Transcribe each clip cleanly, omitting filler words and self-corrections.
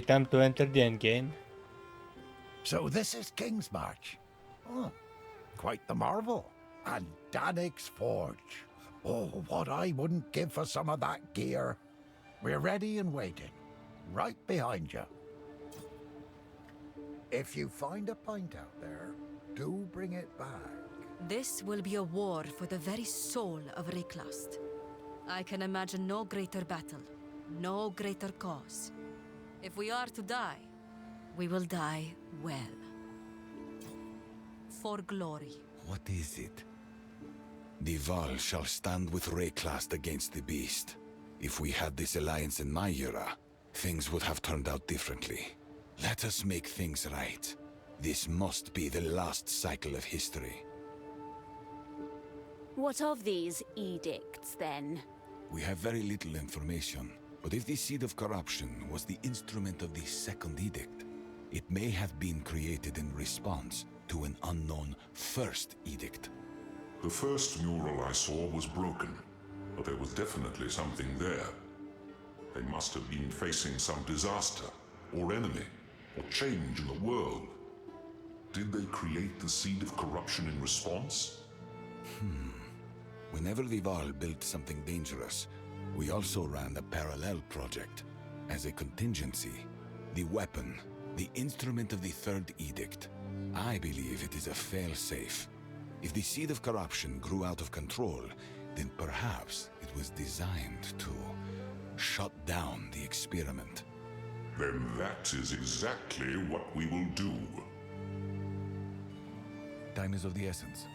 Time to enter the endgame. So this is King's March. Oh, quite the marvel. And Dannick's Forge. Oh, what I wouldn't give for some of that gear. We're ready and waiting. Right behind you. If you find a pint out there, do bring it back. This will be a war for the very soul of Reclast. I can imagine no greater battle, no greater cause. If we are to die, we will die well. For glory. What is it? The Val shall stand with Reclast against the beast. If we had this alliance in my era, things would have turned out differently. Let us make things right. This must be the last cycle of history. What of these edicts, then? We have very little information, but if the Seed of Corruption was the instrument of the second edict, it may have been created in response to an unknown first edict. The first mural I saw was broken, but there was definitely something there. They must have been facing some disaster, or enemy, or change in the world. Did they create the Seed of Corruption in response? Whenever the Val built something dangerous, we also ran a parallel project. As a contingency, the weapon, the instrument of the third edict. I believe it is a fail-safe. If the Seed of Corruption grew out of control, then perhaps it was designed to shut down the experiment. Then that is exactly what we will do. Time is of the essence.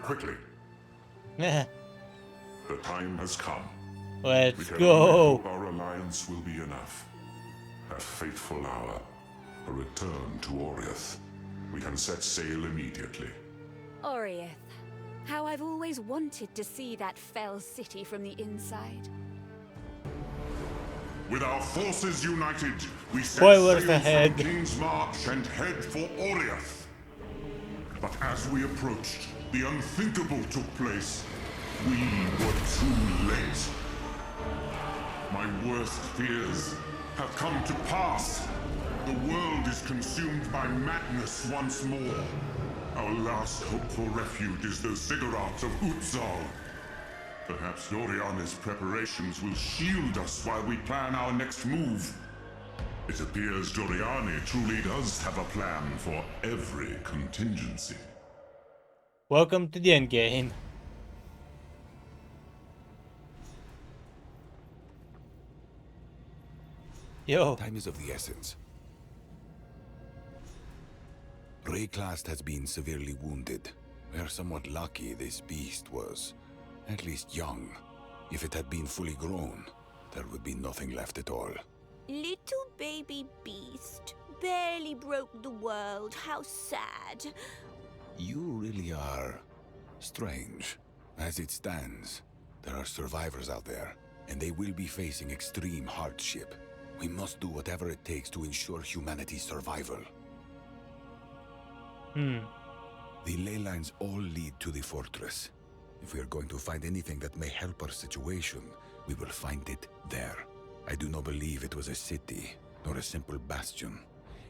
Quickly, Let's the time has come. We can only go. hope our alliance will be enough. That fateful hour, a return to Oriath. We can set sail immediately. Oriath. How I've always wanted to see that fell city from the inside. With our forces united, we set Spoilers sail ahead. from King's March and head for Oriath. But as we approached, the unthinkable took place. We were too late. My worst fears have come to pass. The world is consumed by madness once more. Our last hope for refuge is the ziggurats of Utzal. Perhaps Doriana's preparations will shield us while we plan our next move. It appears Doriani truly does have a plan for every contingency. Welcome to the endgame. Yo. Time is of the essence. Reclast has been severely wounded. We are somewhat lucky this beast was at least young. If it had been fully grown, there would be nothing left at all. Little baby beast. Barely broke the world. How sad. You really are strange. As it stands, there are survivors out there, and they will be facing extreme hardship. We must do whatever it takes to ensure humanity's survival. The ley lines all lead to the fortress. If we are going to find anything that may help our situation, we will find it there. I do not believe it was a city, nor a simple bastion.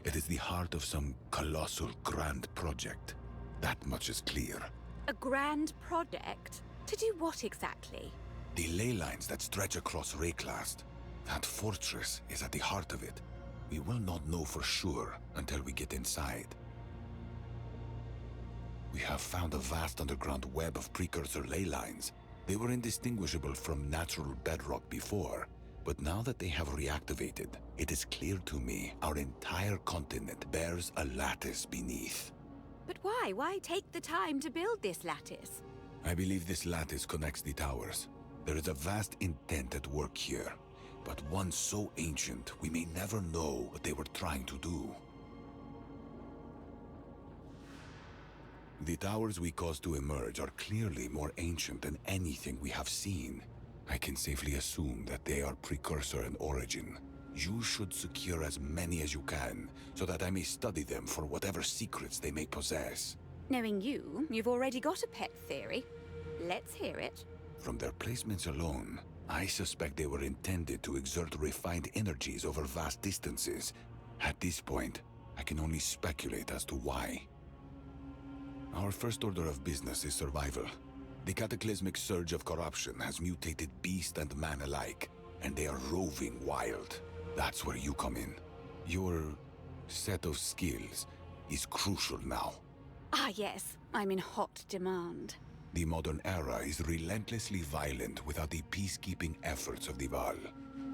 It is the heart of some colossal grand project. That much is clear. A grand project? To do what exactly? The ley lines that stretch across Reclast. That fortress is at the heart of it. We will not know for sure until we get inside. We have found a vast underground web of precursor ley lines. They were indistinguishable from natural bedrock before, but now that they have reactivated, it is clear to me our entire continent bears a lattice beneath. But why? Why take the time to build this lattice? I believe this lattice connects the towers. There is a vast intent at work here, but one so ancient we may never know what they were trying to do. The towers we caused to emerge are clearly more ancient than anything we have seen. I can safely assume that they are precursor in origin. You should secure as many as you can, so that I may study them for whatever secrets they may possess. Knowing you, you've already got a pet theory. Let's hear it. From their placements alone, I suspect they were intended to exert refined energies over vast distances. At this point, I can only speculate as to why. Our first order of business is survival. The cataclysmic surge of corruption has mutated beast and man alike, and they are roving wild. That's where you come in. Your set of skills is crucial now. Ah, yes. I'm in hot demand. The modern era is relentlessly violent without the peacekeeping efforts of the Val.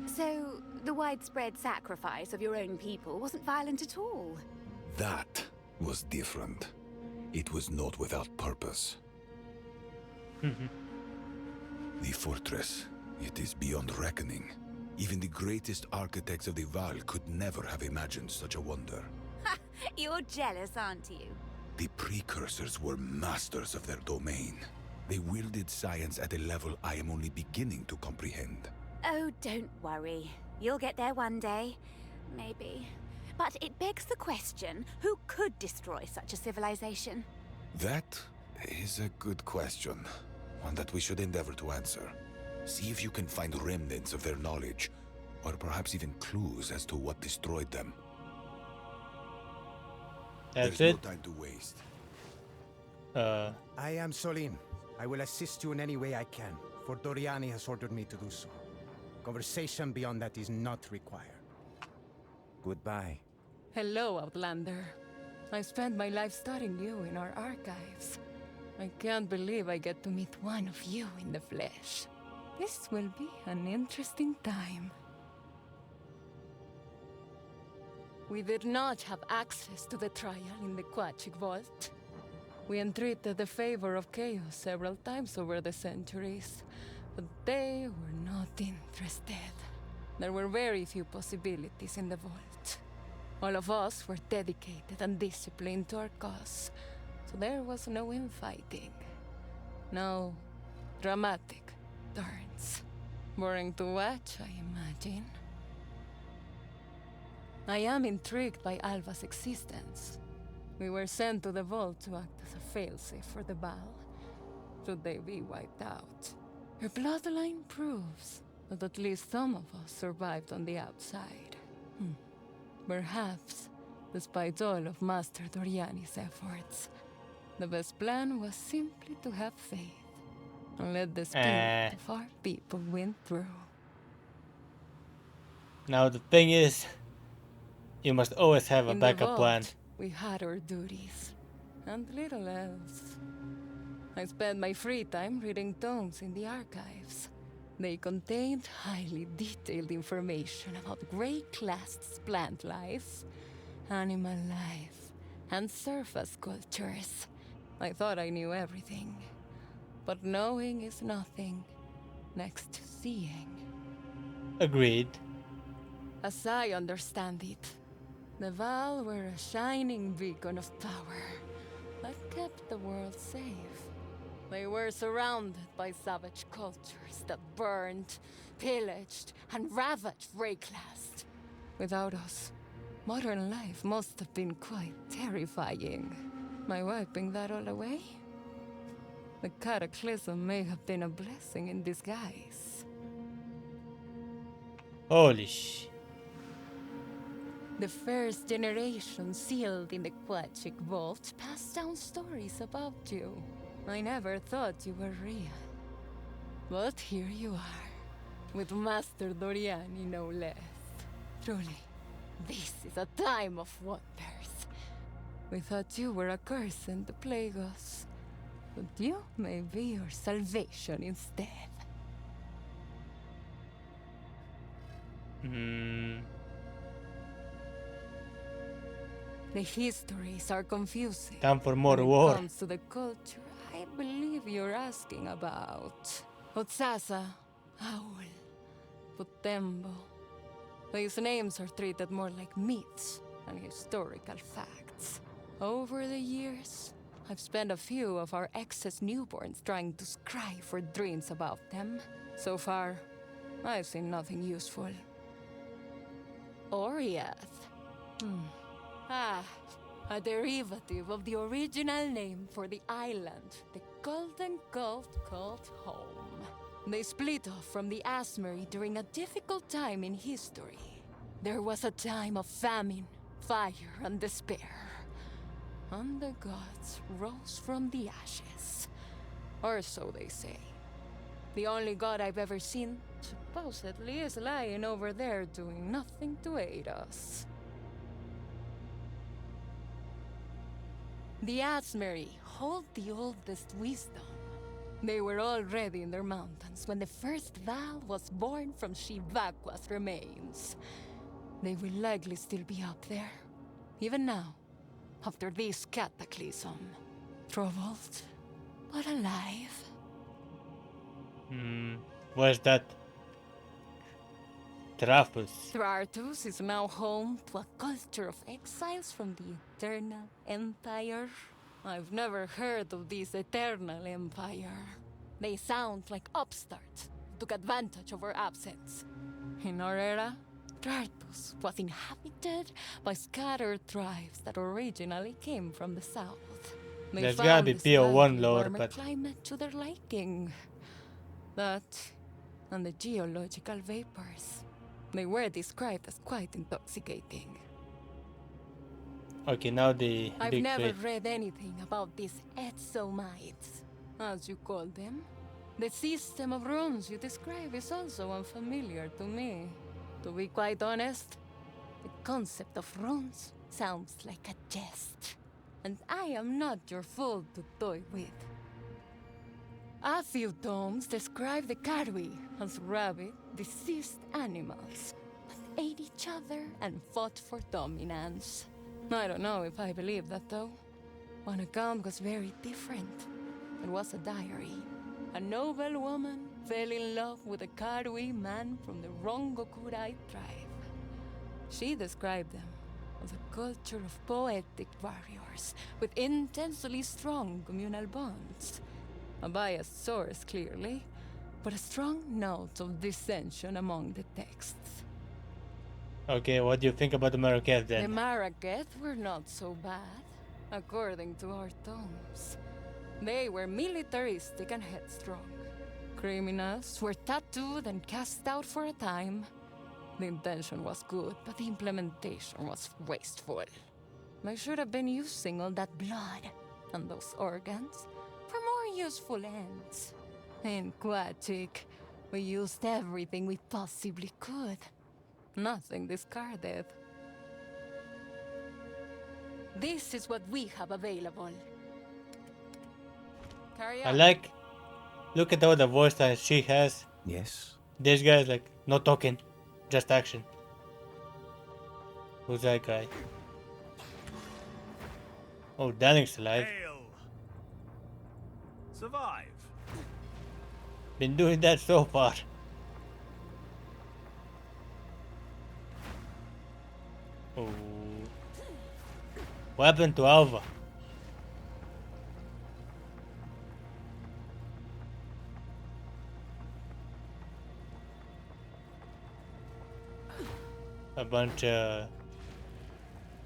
So, the widespread sacrifice of your own people wasn't violent at all? That was different. It was not without purpose. The fortress, it is beyond reckoning. Even the greatest architects of the Val could never have imagined such a wonder. Ha! You're jealous, aren't you? The precursors were masters of their domain. They wielded science at a level I am only beginning to comprehend. Oh, don't worry. You'll get there one day. Maybe. But it begs the question, who could destroy such a civilization? That is a good question. One that we should endeavor to answer. See if you can find remnants of their knowledge, or perhaps even clues as to what destroyed them. That's There's it. no time to waste. I am Solin. I will assist you in any way I can, for Doriani has ordered me to do so. Conversation beyond that is not required. Goodbye. Hello, Outlander. I spent my life studying you in our archives. I can't believe I get to meet one of you in the flesh. This will be an interesting time. We did not have access to the trial in the Quachik Vault. We entreated the favor of Chaos several times over the centuries, but they were not interested. There were very few possibilities in the vault. All of us were dedicated and disciplined to our cause, so there was no infighting. No dramatic turns. Boring to watch, I imagine. I am intrigued by Alva's existence. We were sent to the vault to act as a failsafe for the Baal, should they be wiped out. Her bloodline proves that at least some of us survived on the outside. Perhaps, despite all of Master Doriani's efforts, the best plan was simply to have faith and let the spirit of our people win through. Now the thing is, you must always have a In the backup plan. vault, we had our duties, and little else. I spent my free time reading tomes in the archives. They contained highly detailed information about Grey-classed plant life, animal life, and surface cultures. I thought I knew everything. But knowing is nothing next to seeing. Agreed. As I understand it, the Val were a shining beacon of power that kept the world safe. They were surrounded by savage cultures that burned, pillaged, and ravaged Rayclast. Without us, modern life must have been quite terrifying. By wiping that all away, the cataclysm may have been a blessing in disguise. Holy sh... The first generation sealed in the Quachik Vault passed down stories about you. I never thought you were real. But here you are, with Master Doriani no less. Truly, this is a time of wonders. We thought you were a curse sent to plague us, but you may be your salvation instead. The histories are confusing. Time for more When war. it comes to the culture, I believe you're asking about Otsasa, Aul, Putembo. These names are treated more like myths than historical facts. Over the years, I've spent a few of our excess newborns trying to scry for dreams about them. So far, I've seen nothing useful. Oriath. A derivative of the original name for the island the Golden Gulf called home. They split off from the Asmery during a difficult time in history. There was a time of famine, fire, and despair. And the gods rose from the ashes. Or so they say. The only god I've ever seen, supposedly, is lying over there doing nothing to aid us. The Asmery hold the oldest wisdom. They were already in their mountains when the first Val was born from Shivaqua's remains. They will likely still be up there, even now, after this cataclysm. Troubled, but alive. Where's that? Trafus. Thrartus is now home to a culture of exiles from the Eternal Empire. I've never heard of this Eternal Empire. They sound like upstarts who took advantage of our absence. In our era, Thrartus was inhabited by scattered tribes that originally came from the south. They There's gotta be found this PO1 slightly lore, warmer but climate to their liking. That and the geological vapors. They were described as quite intoxicating. okay, now the I've big never three. read anything about these Etzomites, as you call them. The system of runes you describe is also unfamiliar to me. To be quite honest, the concept of runes sounds like a jest. And I am not your fool to toy with. A few tomes describe the Karui as rabid, diseased animals, but ate each other and fought for dominance. I don't know if I believe that, though. One account was very different. It was a diary. A noble woman fell in love with a Karui man from the Rongokurai tribe. She described them as a culture of poetic warriors with intensely strong communal bonds. A biased source, clearly, but a strong note of dissension among the texts. Okay, what do you think about the Marrakech The then? Marrakech were not so bad, according to our tomes. They were militaristic and headstrong. Criminals were tattooed and cast out for a time. The intention was good, but the implementation was wasteful. They should have been using all that blood and those organs for more useful ends. In Quachic, we used everything we possibly could. Nothing discarded. This is what we have available. Carry I on. like. Look at all the voice lines she has. Yes? This guy's like, no talking, just action. Who's that guy? Oh, Danik's alive. Hail! Survive. Been doing that so far. Oh. What happened to Alva? A bunch of...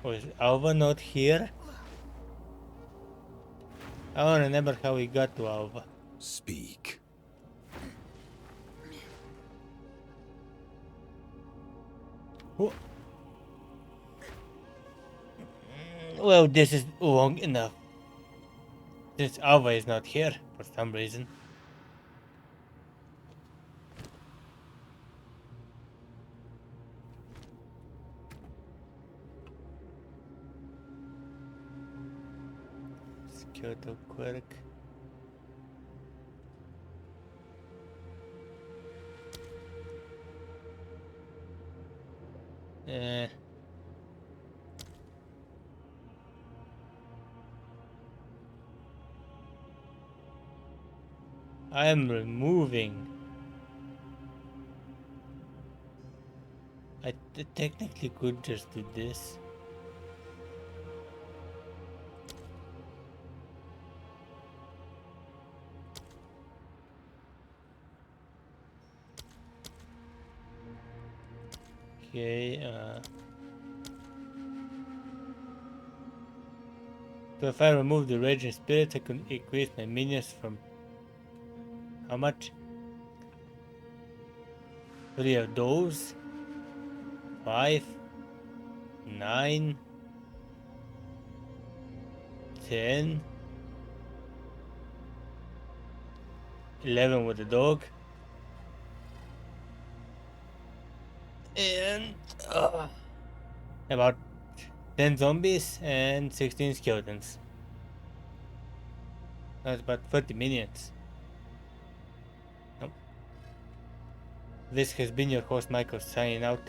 Oh, is Alva not here? I don't remember how we got to Alva. Speak. Who? Well, this is long enough. Since Alva is not here for some reason. Kyoto Quirk. I am removing. I technically could just do this. Okay, so if I remove the raging spirits, I can increase my minions from how much? 3 of those. 5, 9, 10, 11 with the dog. And about 10 zombies and 16 skeletons. That's about 30 minions. Nope. This has been your host Michael signing out.